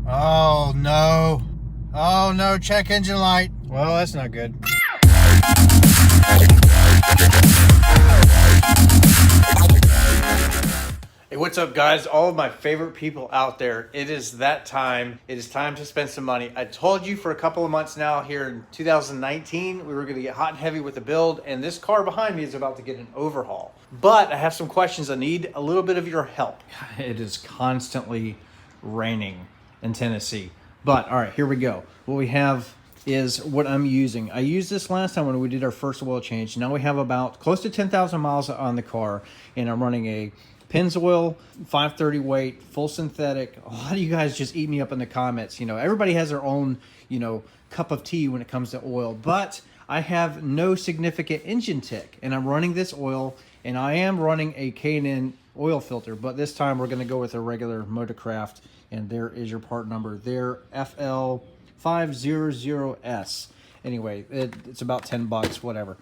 Oh no. Oh no, check engine light. Well, that's not good. Hey, what's up guys? All of my favorite people out there. It is that time. It is time to spend some money. I told you for a couple of months now here in 2019, we were gonna get hot and heavy with the build, and this car behind me is about to get an overhaul. But I have some questions. I need a little bit of your help. It is constantly raining in Tennessee. But all right, here we go. What we have is what I'm using. I used this last time when we did our first oil change. Now we have about close to 10,000 miles on the car, and I'm running a Pennzoil 530 weight, full synthetic. A lot of you guys just eat me up in the comments. You know, everybody has their own, cup of tea when it comes to oil, but I have no significant engine tick, and I'm running this oil, and I am running a K&N oil filter, but this time we're gonna go with a regular Motorcraft, and there is your part number there, FL500S. Anyway, it's about 10 bucks, whatever.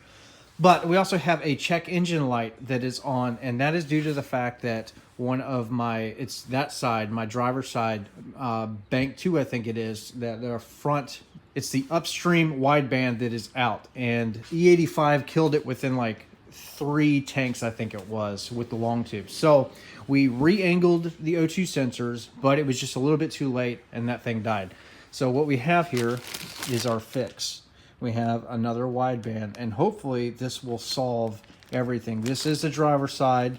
But we also have a check engine light that is on, and that is due to the fact that one of my, it's that side, my driver's side, bank 2, I think it is, that the front, it's the upstream wideband that is out. And E85 killed it within like 3 tanks, I think it was, with the long tube. So we re-angled the O2 sensors, but it was just a little bit too late, and that thing died. So what we have here is our fix. We have another wideband, and hopefully this will solve everything. This is the driver's side,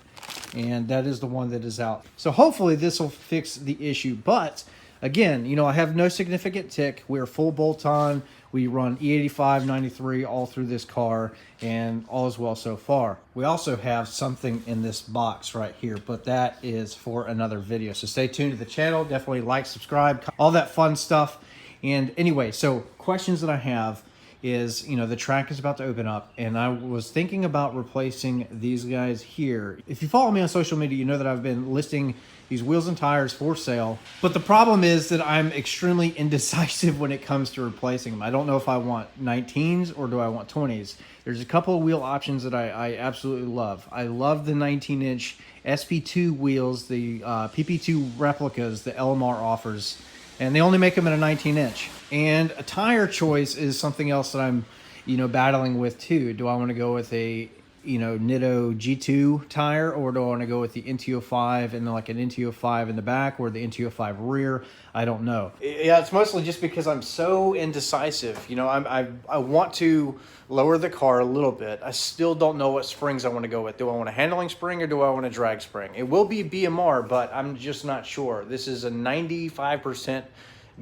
and that is the one that is out. So hopefully this will fix the issue. But again, I have no significant tick. We're full bolt-on. We run E85, 93 all through this car, and all is well so far. We also have something in this box right here, but that is for another video. So stay tuned to the channel. Definitely like, subscribe, all that fun stuff. And anyway, so questions that I have is, the track is about to open up, and I was thinking about replacing these guys here. If you follow me on social media, you know that I've been listing these wheels and tires for sale, but the problem is that I'm extremely indecisive when it comes to replacing them. I don't know if I want 19s or do I want 20s. There's a couple of wheel options that I absolutely love. I love the 19-inch SP2 wheels, the PP2 replicas that LMR offers, and they only make them in a 19-inch. And a tire choice is something else that I'm, battling with too. Do I want to go with a, Nitto G2 tire, or do I want to go with the NT05 and like an NT05 in the back or the NT05 rear? I don't know. Yeah, it's mostly just because I'm so indecisive. I want to lower the car a little bit. I still don't know what springs I want to go with. Do I want a handling spring or do I want a drag spring? It will be BMR, but I'm just not sure. This is a 95%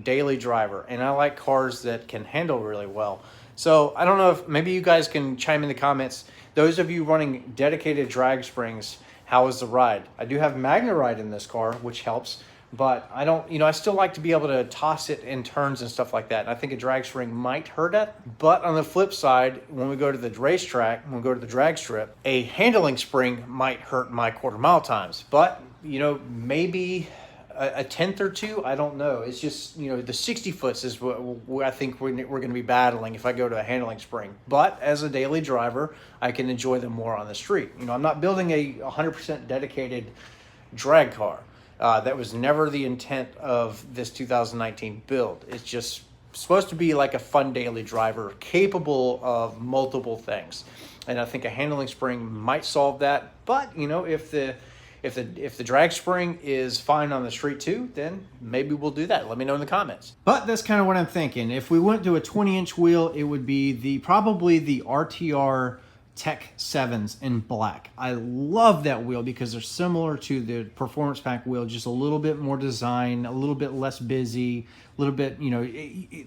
daily driver, and I like cars that can handle really well. So I don't know if maybe you guys can chime in the comments. Those of you running dedicated drag springs, how is the ride? I do have MagneRide in this car, which helps, but I don't, I still like to be able to toss it in turns and stuff like that. And I think a drag spring might hurt it. But on the flip side, when we go to the racetrack, when we go to the drag strip, a handling spring might hurt my quarter-mile times. But, maybe a tenth or two, I don't know. It's just, the 60 foots is what I think we're going to be battling if I go to a handling spring. But as a daily driver, I can enjoy them more on the street. I'm not building a 100% dedicated drag car. That was never the intent of this 2019 build. It's just supposed to be like a fun daily driver capable of multiple things. And I think a handling spring might solve that. But, if the drag spring is fine on the street too, then maybe we'll do that. Let me know in the comments. But that's kind of what I'm thinking. If we went to a 20-inch wheel, it would be probably the RTR Tech 7s in black. I love that wheel because they're similar to the Performance Pack wheel, just a little bit more design, a little bit less busy, a little bit,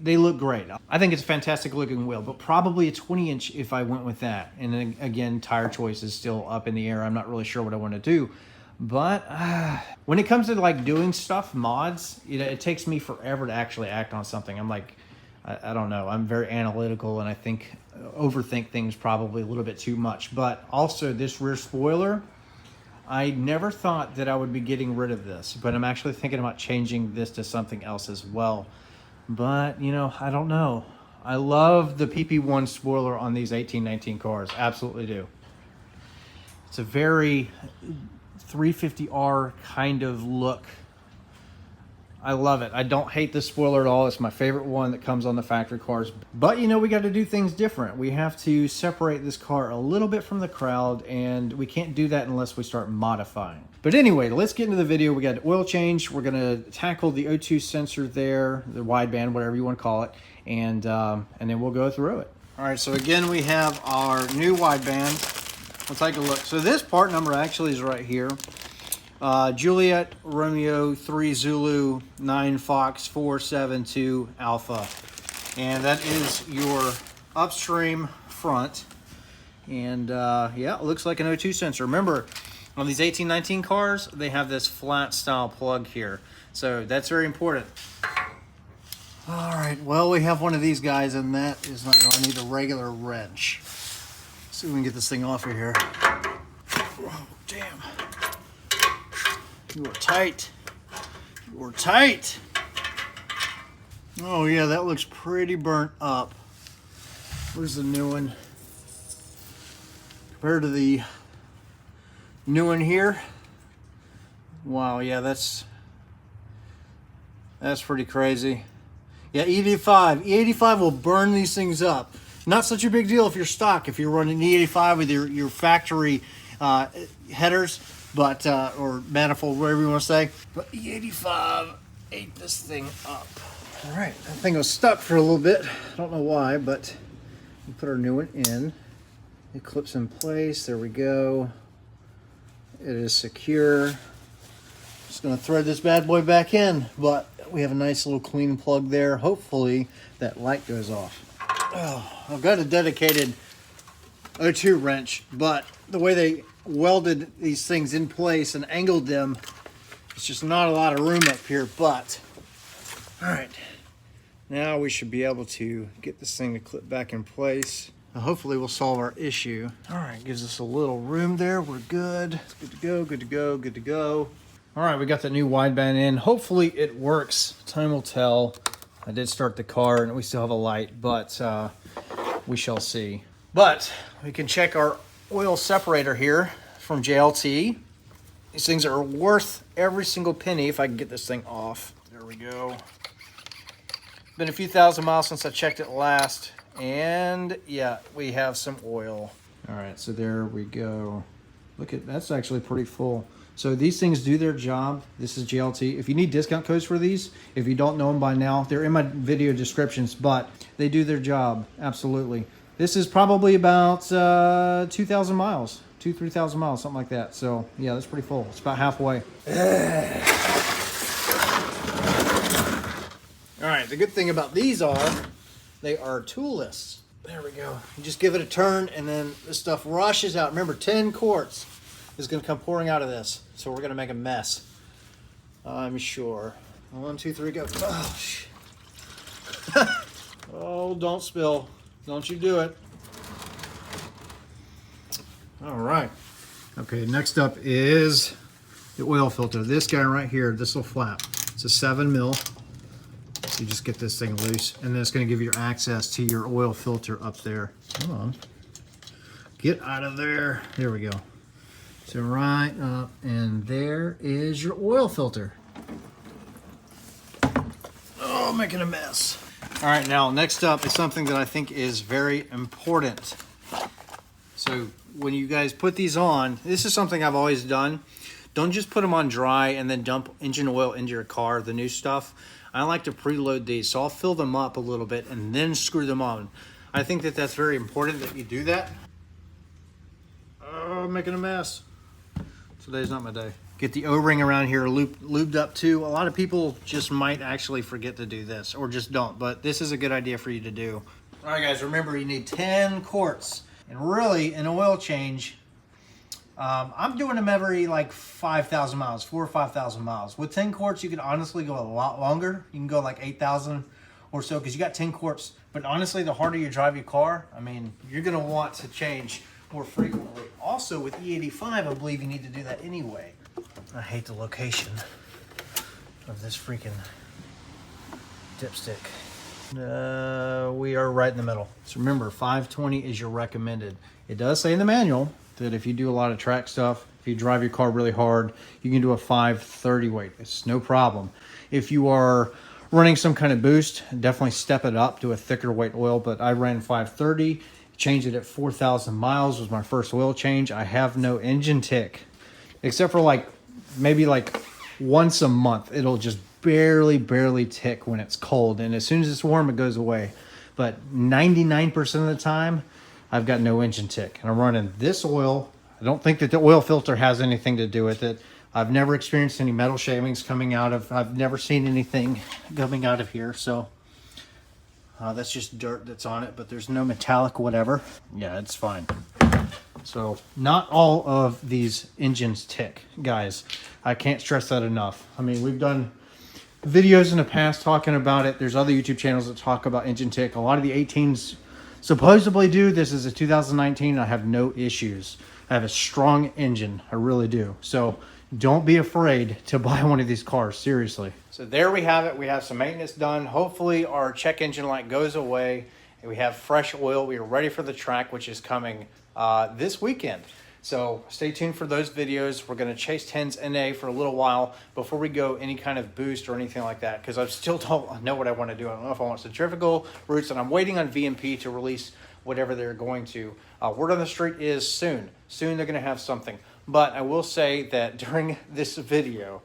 they look great. I think it's a fantastic looking wheel, but probably a 20-inch if I went with that. And then again, tire choice is still up in the air. I'm not really sure what I want to do. But when it comes to like doing stuff, mods, it takes me forever to actually act on something. I'm like, I don't know. I'm very analytical, and I think overthink things probably a little bit too much. But also this rear spoiler, I never thought that I would be getting rid of this, but I'm actually thinking about changing this to something else as well. But, I don't know. I love the PP1 spoiler on these 1819 cars. Absolutely do. It's a very 350R kind of look. I love it. I don't hate this spoiler at all. It's my favorite one that comes on the factory cars. But, you know, we got to do things different. We have to separate this car a little bit from the crowd, and we can't do that unless we start modifying. But anyway, let's get into the video. We got oil change. We're going to tackle the O2 sensor there, the wideband, whatever you want to call it, and then we'll go through it. All right, so again, we have our new wideband. We'll take a look. So this part number actually is right here. Juliet Romeo 3 Zulu 9 Fox 472 Alpha, and that is your upstream front. And yeah, it looks like an O2 sensor. Remember, on these 1819 cars, they have this flat style plug here, so that's very important. All right, well, we have one of these guys, and that is not going to need a regular wrench. Let's see if we can get this thing off of here. Oh, damn. You are tight. You are tight. Oh yeah, that looks pretty burnt up. Where's the new one? Compared to the new one here. Wow, yeah, that's pretty crazy. Yeah, E85 will burn these things up. Not such a big deal if you're stock, if you're running E85 with your factory headers. But, or manifold, whatever you want to say. But E85 ate this thing up. All right, that thing was stuck for a little bit. I don't know why, but we put our new one in. It clips in place. There we go. It is secure. Just gonna thread this bad boy back in, but we have a nice little clean plug there. Hopefully that light goes off. Oh, I've got a dedicated O2 wrench, but the way they welded these things in place and angled them, it's just not a lot of room up here. But all right, now we should be able to get this thing to clip back in place. Hopefully we'll solve our issue. All right, gives us a little room there. We're good. It's good to go, good to go, good to go. All right, we got the new wideband in. Hopefully it works. Time will tell. I did start the car and we still have a light, but we shall see. But we can check our oil separator here from JLT. These things are worth every single penny if I can get this thing off. There we go. Been a few thousand miles since I checked it last, and yeah, we have some oil. All right, so there we go. Look at, that's actually pretty full. So these things do their job. This is JLT. If you need discount codes for these, if you don't know them by now, they're in my video descriptions, but they do their job, absolutely. This is probably about 2,000 miles, 3,000 miles, something like that. So yeah, that's pretty full. It's about halfway. All right, the good thing about these are they are toolless. There we go. You just give it a turn and then this stuff rushes out. Remember, 10 quarts is gonna come pouring out of this. So we're gonna make a mess, I'm sure. 1, 2, 3, go. Oh, shit. Oh, don't spill. Don't you do it. All right. Okay, next up is the oil filter. This guy right here, this little flap. It's a 7 mil. So you just get this thing loose, and then it's going to give you access to your oil filter up there. Come on. Get out of there. There we go. So right up, and there is your oil filter. Oh, making a mess. All right, now next up is something that I think is very important. So when you guys put these on, this is something I've always done. Don't just put them on dry and then dump engine oil into your car, the new stuff. I like to preload these, so I'll fill them up a little bit and then screw them on. I think that that's very important that you do that. Oh, I'm making a mess. Today's not my day. Get the O-ring around here lubed up too. A lot of people just might actually forget to do this or just don't, but this is a good idea for you to do. All right, guys, remember you need 10 quarts. And really, an oil change, I'm doing them every like 5,000 miles, 4,000 or 5,000 miles. With 10 quarts, you can honestly go a lot longer. You can go like 8,000 or so because you got 10 quarts. But honestly, the harder you drive your car, I mean, you're going to want to change more frequently. Also, with E85, I believe you need to do that anyway. I hate the location of this freaking dipstick. We are right in the middle. So remember, 520 is your recommended. It does say in the manual that if you do a lot of track stuff, if you drive your car really hard, you can do a 530 weight. It's no problem. If you are running some kind of boost, definitely step it up to a thicker weight oil. But I ran 530, changed it at 4,000 miles, was my first oil change. I have no engine tick, except for like maybe like once a month. It'll just barely tick when it's cold, and as soon as it's warm it goes away. But 99% of the time I've got no engine tick, and I'm running this oil. I don't think that the oil filter has anything to do with it. I've never experienced any metal shavings coming out of, I've never seen anything coming out of here. So that's just dirt that's on it, but there's no metallic whatever. Yeah, it's fine. So not all of these engines tick, guys. I can't stress that enough. I mean, we've done videos in the past talking about it. There's other YouTube channels that talk about engine tick. A lot of the 18s supposedly do. This is a 2019. I have no issues. I have a strong engine. I really do. So don't be afraid to buy one of these cars, seriously. So there we have it. We have some maintenance done. Hopefully our check engine light goes away and we have fresh oil. We are ready for the track, which is coming this weekend. So stay tuned for those videos. We're going to chase 10s NA for a little while before we go any kind of boost or anything like that, because I still don't know what I want to do. I don't know if I want centrifugal routes, and I'm waiting on VMP to release whatever they're going to. Word on the street is soon. Soon they're going to have something. But I will say that during this video,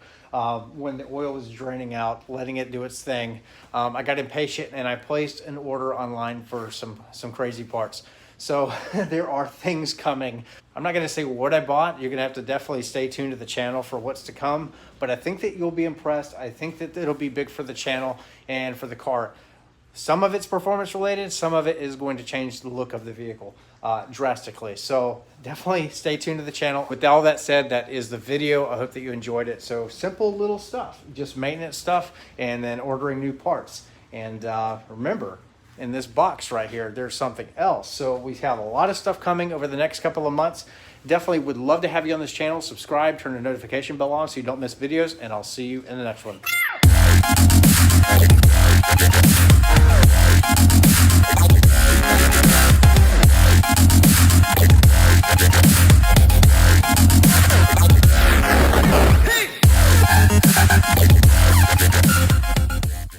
when the oil was draining out, letting it do its thing, I got impatient and I placed an order online for some crazy parts. So there are things coming. I'm not going to say what I bought. You're going to have to definitely stay tuned to the channel for what's to come. But I think that you'll be impressed. I think that it'll be big for the channel and for the car. Some of it's performance related. Some of it is going to change the look of the vehicle drastically. So definitely stay tuned to the channel. With all that said, that is the video. I hope that you enjoyed it. So simple little stuff, just maintenance stuff, and then ordering new parts. And remember, in this box right here, there's something else. So we have a lot of stuff coming over the next couple of months. Definitely would love to have you on this channel. Subscribe, turn the notification bell on so you don't miss videos, and I'll see you in the next one.